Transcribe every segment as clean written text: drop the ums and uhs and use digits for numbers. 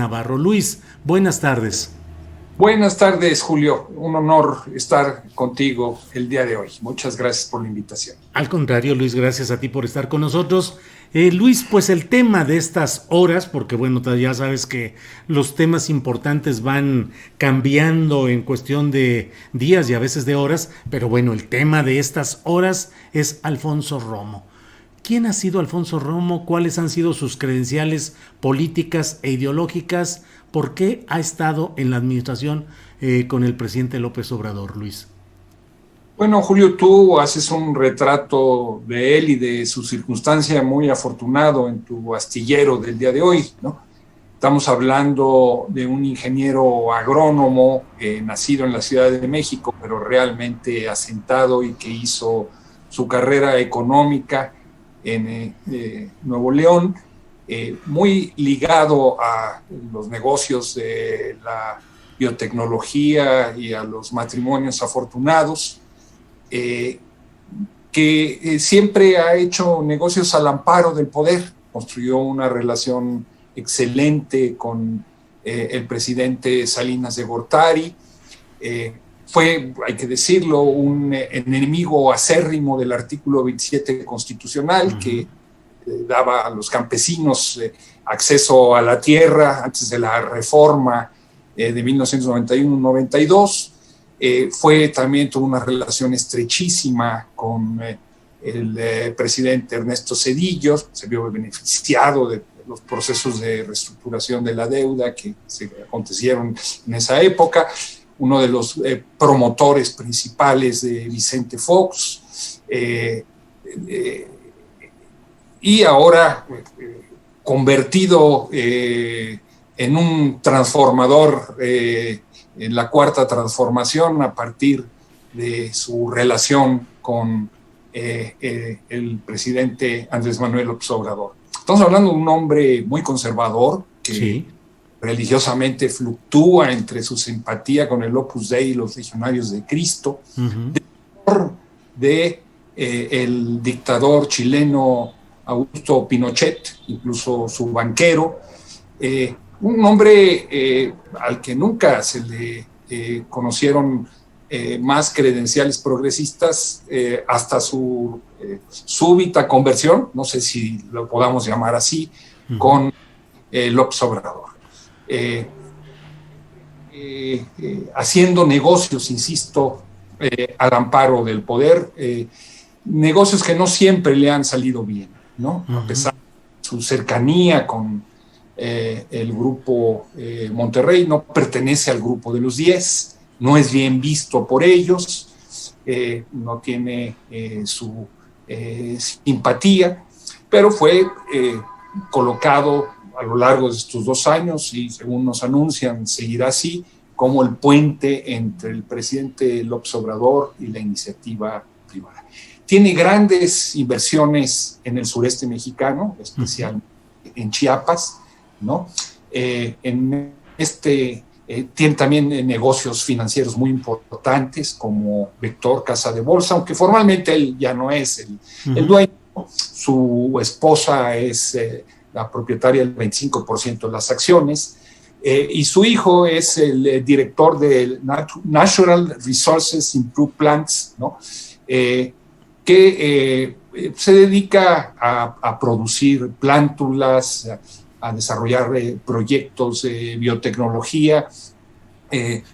Navarro. Luis, buenas tardes. Buenas tardes, Julio. Un honor estar contigo el día de hoy. Muchas gracias por la invitación. Al contrario, Luis, gracias a ti por estar con nosotros. Luis, pues el tema de estas horas, porque bueno, ya sabes que los temas importantes van cambiando en cuestión de días y a veces de horas, pero bueno, el tema de estas horas es Alfonso Romo. ¿Quién ha sido Alfonso Romo? ¿Cuáles han sido sus credenciales políticas e ideológicas? ¿Por qué ha estado en la administración con el presidente López Obrador, Luis? Bueno, Julio, tú haces un retrato de él y de su circunstancia muy afortunado en tu astillero del día de hoy, ¿no? Estamos hablando de un ingeniero agrónomo nacido en la Ciudad de México, pero realmente asentado y que hizo su carrera económica en Nuevo León, muy ligado a los negocios de la biotecnología y a los matrimonios afortunados, que siempre ha hecho negocios al amparo del poder. Construyó una relación excelente con el presidente Salinas de Gortari. Fue, hay que decirlo, un enemigo acérrimo del artículo 27 constitucional, que daba a los campesinos acceso a la tierra antes de la reforma de 1991-92. Tuvo una relación estrechísima con el presidente Ernesto Zedillo, se vio beneficiado de los procesos de reestructuración de la deuda que se acontecieron en esa época, uno de los promotores principales de Vicente Fox, y ahora convertido en un transformador en la cuarta transformación a partir de su relación con el presidente Andrés Manuel López Obrador. Estamos hablando de un hombre muy conservador que sí, religiosamente fluctúa entre su simpatía con el Opus Dei y los Legionarios de Cristo, el dictador chileno Augusto Pinochet, incluso su banquero, un hombre al que nunca se le conocieron más credenciales progresistas hasta su súbita conversión, no sé si lo podamos llamar así, con López Obrador. Haciendo negocios, insisto, al amparo del poder, negocios que no siempre le han salido bien, ¿no? A pesar de su cercanía con el grupo Monterrey, no pertenece al grupo de los 10, no es bien visto por ellos, no tiene su simpatía, pero fue colocado a lo largo de estos 2 años y según nos anuncian seguirá así como el puente entre el presidente López Obrador y la iniciativa privada. Tiene grandes inversiones en el sureste mexicano, especialmente en Chiapas, ¿no? Tiene también negocios financieros muy importantes como Vector Casa de Bolsa, aunque formalmente él ya no es el dueño. Su esposa es la propietaria del 25% de las acciones, y su hijo es el director del Natural Resources Improved Plants, ¿no? Que se dedica a producir plántulas, a desarrollar proyectos de biotecnología,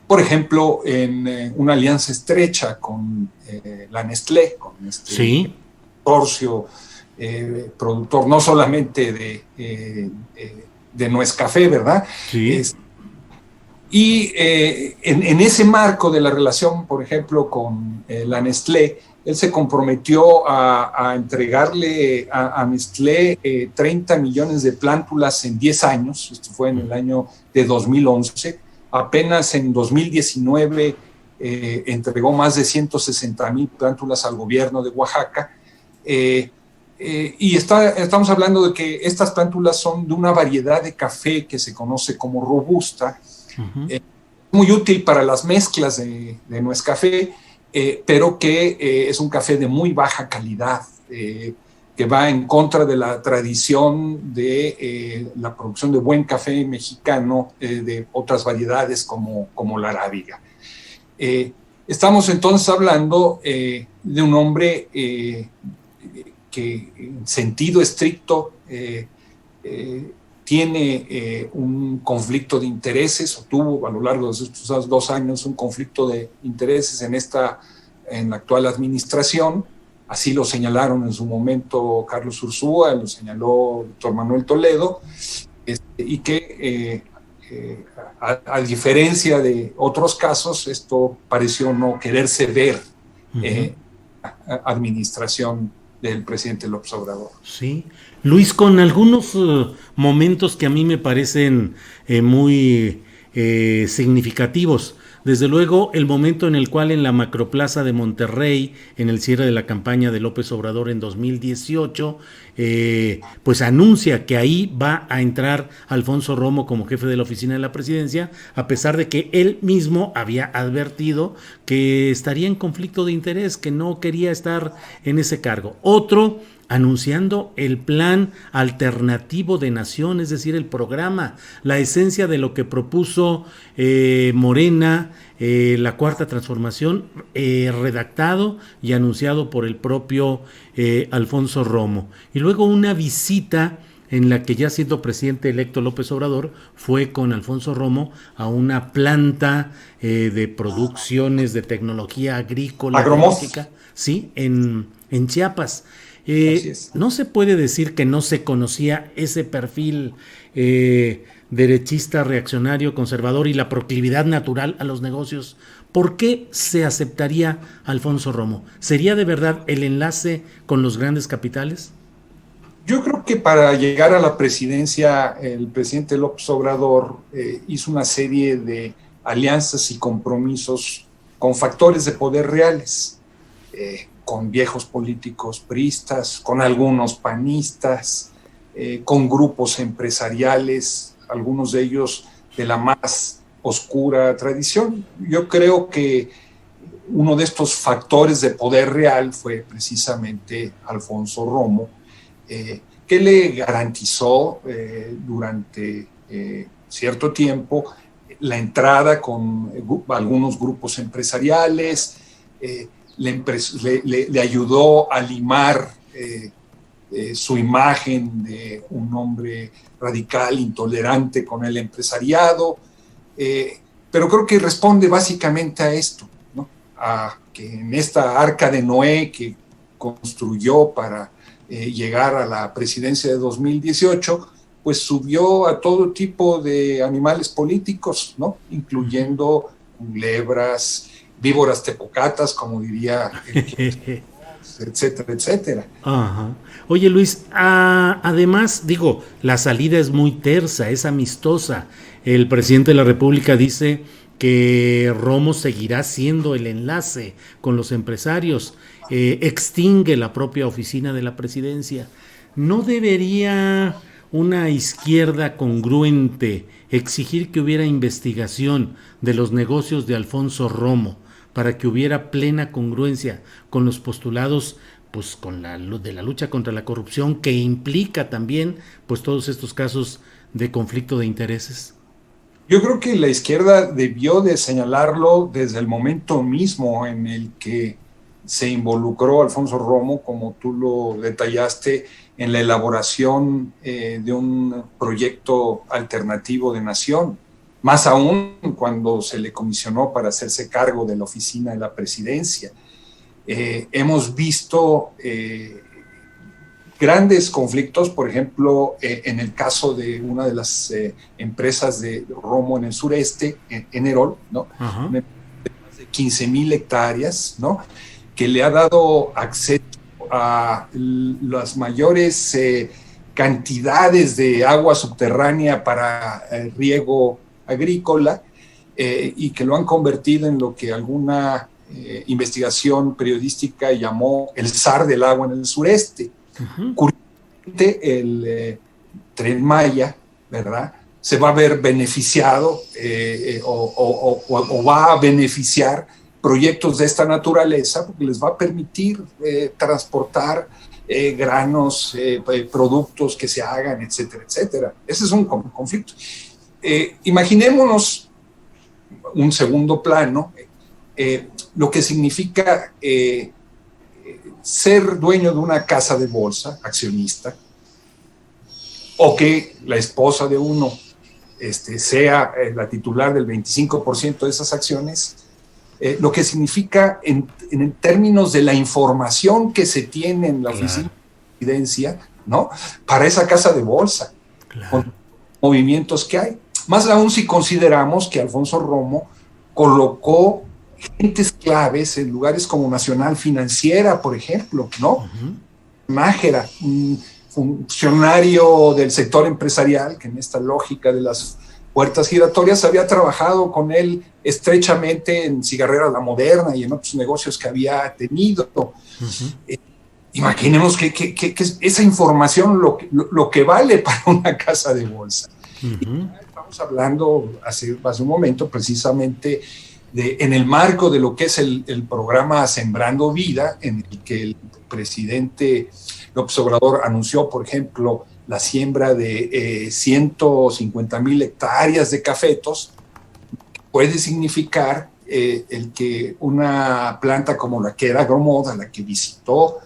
por ejemplo, en una alianza estrecha con la Nestlé, con este consorcio productor no solamente de nuez café, ¿verdad? Sí. Y en ese marco de la relación, por ejemplo, con la Nestlé, él se comprometió a entregarle a Nestlé 30 millones de plántulas en 10 años, esto fue en el año de 2011, apenas en 2019 entregó más de 160,000 plántulas al gobierno de Oaxaca, y estamos hablando de que estas plántulas son de una variedad de café que se conoce como robusta, muy útil para las mezclas de nuez café, pero que es un café de muy baja calidad. que va en contra de la tradición de la producción de buen café mexicano, de otras variedades como la arábiga. Estamos entonces hablando de un hombre que en sentido estricto tiene un conflicto de intereses, o tuvo a lo largo de estos 2 años un conflicto de intereses en la actual administración. Así lo señalaron en su momento Carlos Ursúa, lo señaló el doctor Manuel Toledo, y que a diferencia de otros casos, esto pareció no quererse ver administración del presidente López Obrador. Sí, Luis, con algunos momentos que a mí me parecen muy significativos. Desde luego, el momento en el cual en la Macroplaza de Monterrey, en el cierre de la campaña de López Obrador en 2018, pues anuncia que ahí va a entrar Alfonso Romo como jefe de la oficina de la presidencia, a pesar de que él mismo había advertido que estaría en conflicto de interés, que no quería estar en ese cargo. Otro, anunciando el plan alternativo de nación, es decir, el programa, la esencia de lo que propuso Morena, la Cuarta Transformación, redactado y anunciado por el propio Alfonso Romo. Y luego una visita en la que, ya siendo presidente electo López Obrador, fue con Alfonso Romo a una planta de producciones de tecnología agrícola, sí, en Chiapas. No se puede decir que no se conocía ese perfil derechista, reaccionario, conservador y la proclividad natural a los negocios. ¿Por qué se aceptaría Alfonso Romo? ¿Sería de verdad el enlace con los grandes capitales? Yo creo que para llegar a la presidencia, el presidente López Obrador hizo una serie de alianzas y compromisos con factores de poder reales. Con viejos políticos priistas, con algunos panistas, con grupos empresariales, algunos de ellos de la más oscura tradición. Yo creo que uno de estos factores de poder real fue precisamente Alfonso Romo, que le garantizó durante cierto tiempo la entrada con algunos grupos empresariales, le ayudó a limar su imagen de un hombre radical, intolerante con el empresariado, pero creo que responde básicamente a esto, ¿no? A que en esta arca de Noé que construyó para llegar a la presidencia de 2018, pues subió a todo tipo de animales políticos, ¿no? Incluyendo culebras, víboras tepocatas, como diría etcétera, etcétera. Ajá. Oye, Luis, además, digo, la salida es muy tersa, es amistosa. El presidente de la República dice que Romo seguirá siendo el enlace con los empresarios, extingue la propia oficina de la presidencia. ¿No debería una izquierda congruente exigir que hubiera investigación de los negocios de Alfonso Romo para que hubiera plena congruencia con los postulados, pues con de la lucha contra la corrupción, que implica también pues todos estos casos de conflicto de intereses? Yo creo que la izquierda debió de señalarlo desde el momento mismo en el que se involucró Alfonso Romo, como tú lo detallaste, en la elaboración de un proyecto alternativo de nación. Más aún cuando se le comisionó para hacerse cargo de la oficina de la presidencia. Hemos visto grandes conflictos, por ejemplo, en el caso de una de las empresas de Romo en el sureste, en Erol, ¿no? Uh-huh. De 15,000 hectáreas, ¿no? Que le ha dado acceso a las mayores cantidades de agua subterránea para riego agrícola, y que lo han convertido en lo que alguna investigación periodística llamó el zar del agua en el sureste. Uh-huh. Curiosamente, el Tren Maya, ¿verdad?, se va a ver beneficiado o va a beneficiar proyectos de esta naturaleza, porque les va a permitir transportar granos, productos que se hagan, etcétera, etcétera. Ese es un conflicto. Imaginémonos un segundo plano, lo que significa ser dueño de una casa de bolsa, accionista, o que la esposa de uno sea la titular del 25% de esas acciones, lo que significa en términos de la información que se tiene en la oficina de presidencia, ¿no? Para esa casa de bolsa, con movimientos que hay. Más aún si consideramos que Alfonso Romo colocó gentes claves en lugares como Nacional Financiera, por ejemplo, ¿no? Nájera, un funcionario del sector empresarial, que en esta lógica de las puertas giratorias había trabajado con él estrechamente en Cigarrera La Moderna y en otros negocios que había tenido. Imaginemos que esa información lo que vale para una casa de bolsa. Estamos hablando hace un momento precisamente en el marco de lo que es el programa Sembrando Vida, en el que el presidente López Obrador anunció, por ejemplo, la siembra de 150,000 hectáreas de cafetos. Puede significar el que una planta como la que era Agromoda, la que visitó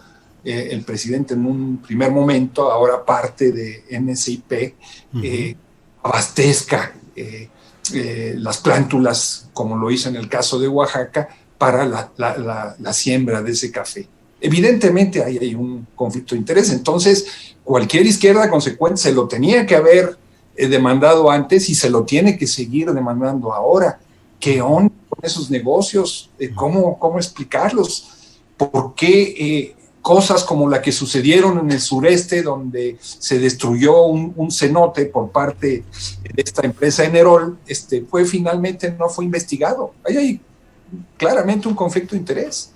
el presidente en un primer momento, ahora parte de NSIP, abastezca las plántulas, como lo hizo en el caso de Oaxaca, para la siembra de ese café. Evidentemente ahí hay un conflicto de interés. Entonces, cualquier izquierda consecuente se lo tenía que haber demandado antes y se lo tiene que seguir demandando ahora. ¿Qué onda con esos negocios? ¿Cómo explicarlos? ¿Por qué cosas como la que sucedieron en el sureste, donde se destruyó un cenote por parte de esta empresa Enerol, finalmente no fue investigado? Ahí hay claramente un conflicto de interés.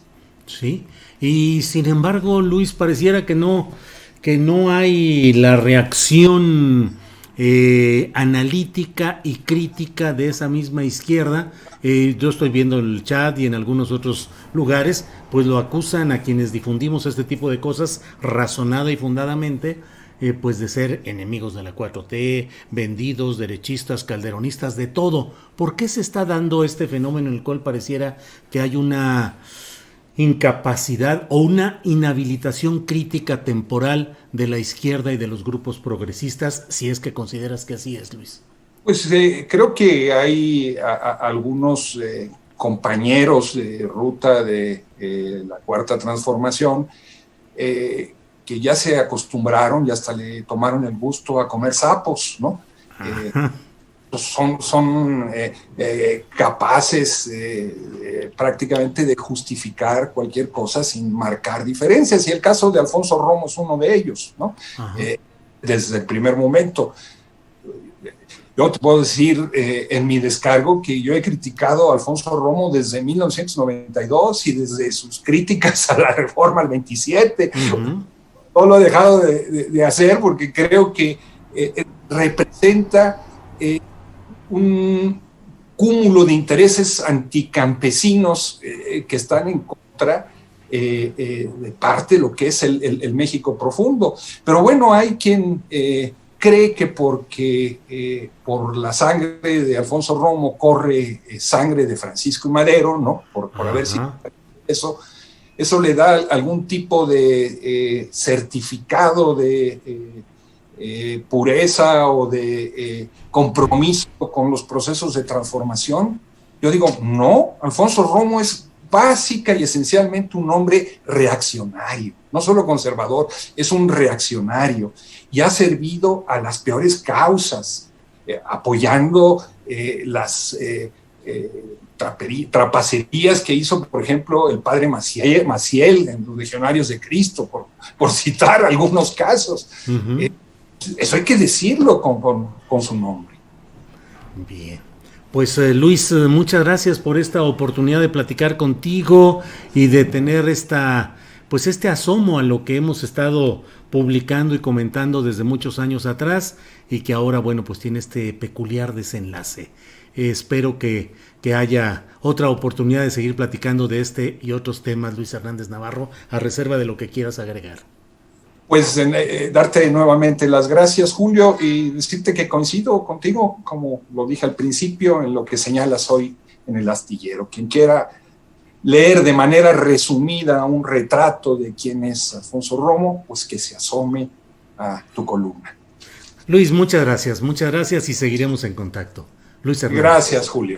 Sí, y sin embargo, Luis, pareciera que no hay la reacción analítica y crítica de esa misma izquierda. Yo estoy viendo el chat y en algunos otros lugares, pues lo acusan a quienes difundimos este tipo de cosas razonada y fundadamente, pues de ser enemigos de la 4T, vendidos, derechistas, calderonistas, de todo. ¿Por qué se está dando este fenómeno en el cual pareciera que hay una incapacidad o una inhabilitación crítica temporal de la izquierda y de los grupos progresistas, si es que consideras que así es, Luis? Pues creo que hay algunos compañeros de ruta de la Cuarta Transformación que ya se acostumbraron y hasta le tomaron el gusto a comer sapos, ¿no? Son capaces prácticamente de justificar cualquier cosa sin marcar diferencias, y el caso de Alfonso Romo es uno de ellos, ¿no? Desde el primer momento. Yo te puedo decir en mi descargo que yo he criticado a Alfonso Romo desde 1992 y desde sus críticas a la reforma al 27. No lo he dejado de hacer porque creo que representa un cúmulo de intereses anticampesinos que están en contra de parte de lo que es el México profundo. Pero bueno, hay quien cree que porque por la sangre de Alfonso Romo corre sangre de Francisco y Madero, ¿no? Por haber sido eso le da algún tipo de certificado de pureza o de compromiso con los procesos de transformación. Yo digo, no, Alfonso Romo es básica y esencialmente un hombre reaccionario, no solo conservador, es un reaccionario y ha servido a las peores causas, apoyando las trapacerías que hizo, por ejemplo, el padre Maciel en los Legionarios de Cristo, por citar algunos casos. Eso hay que decirlo con su nombre. Bien. Pues Luis, muchas gracias por esta oportunidad de platicar contigo y de tener este asomo a lo que hemos estado publicando y comentando desde muchos años atrás y que ahora, bueno, pues tiene este peculiar desenlace. Espero que haya otra oportunidad de seguir platicando de este y otros temas, Luis Hernández Navarro, a reserva de lo que quieras agregar. Pues darte nuevamente las gracias, Julio, y decirte que coincido contigo, como lo dije al principio, en lo que señalas hoy en El Astillero. Quien quiera leer de manera resumida un retrato de quién es Alfonso Romo, pues que se asome a tu columna. Luis, muchas gracias y seguiremos en contacto. Luis Hernández. Gracias, Julio.